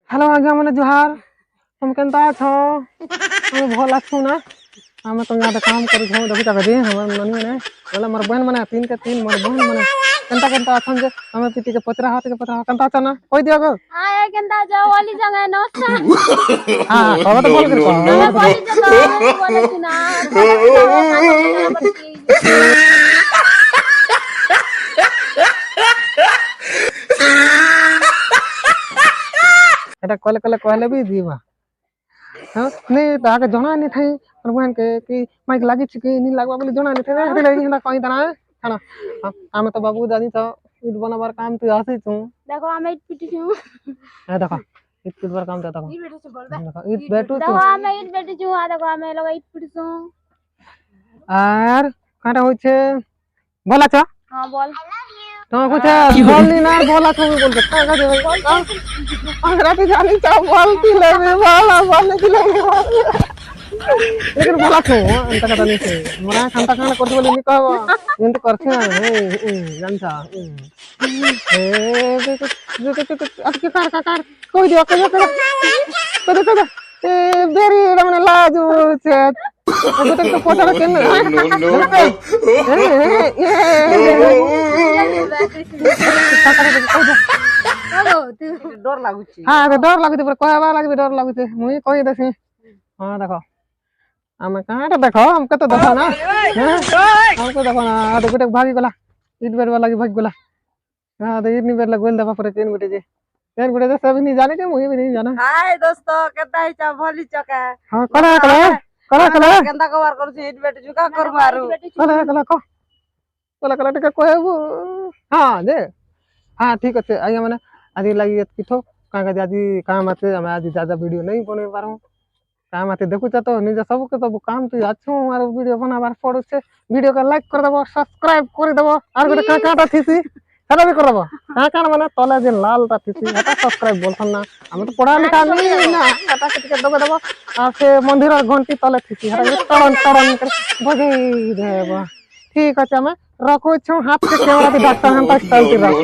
hello आज्ञा मैंने जुहार तुम केनता छो हम भल आछू ना हम तो यहाँ काम करू छो देखि तक दे हमर ननी ने बोले मोर बहन माने तीन के तीन मोर बहन माने केनता केनता अथन जे हमें पीटी के पचरा हाथ के पचरा केनता छना कोई दियो गो हां ए केनता जाओ वाली जगह नमस्कार हां कहो तो बोल कर कहो हमें वाली जगह बोले सुना काका बच्ची एटा कले कले कहले भी दीवा हां नहीं ताके जणा नहीं थाई मोर बहन के कि माइक लागी छी कि नहीं लागबा बोले जणा नहीं थे हते लगी हमरा कहि तना छना हम तो बाबू दादी तो ईट बनाবার काम तू आसी तू देखो हमें ईट पिटी छू ए देखो ईट पिटবার काम तो देखो ईट बेटे से बोल बे देखो ईट बेटू देखो हमें ईट बेटी छू आ देखो हमें लोग ईट पिटी छू আর কাটা হচ্ছে বলা চ हां बोल তোমার कुछ বলনি না বলা তুমি বলতে টাকা দে ভাই রাতে জানি চাও বলতি লাগে বলা বলনে কি লাগে लेकिन बोला तो अंत कथा नहीं से मोरा खानता खाना करते बोले नहीं कहबो एंत करछी ना जानता अब के कार कोई दियो कदा ए बेरी रमने लाजू छे अब तक तो पोटा के डर लागुची हां डर लागुती पर कहबा लागबे डर लागुती मुई कहि देसी हां देखो आमे काटा देखो हमके तो देखो ना हमको देखो ना आधे गोटे भागी गला ईट बेर वाला भाग गला हां तो ईट नहीं बेर लगल दबा पर केन गोटे जे केन गोटे जे सब नहीं जाने के मुई भी नहीं जाना हाय दोस्तों केता ही चा भली चका हां कला केंदा कवर करू छी ईट बेटी जुका कर मारू कला टिका कहबो हां जे हां ठीक আছে आइया माने आदि लागि किथो काका दादी काम आते हम आज ज्यादा वीडियो नहीं बने पारो काम आते देखु तो निज सब के सब काम तो अच्छो मारो वीडियो बनाबार पड़ो से वीडियो का लाइक कर देबो सब्सक्राइब कर देबो और गोटे काकाटा थीसी हेला भी कर देबो काका माने तले जे लालटा थीसी हटा सब्सक्राइब बोलथन ना हम तो पढ़ा लिखा नहीं ना हटा के दबा देबो आ से मंदिर घंटी तले थीसी हटा टड़न कर बजे देबो ठीक আছে मैं रखो छो हाथ के कैमरा के डॉक्टर हम तक चलती रहो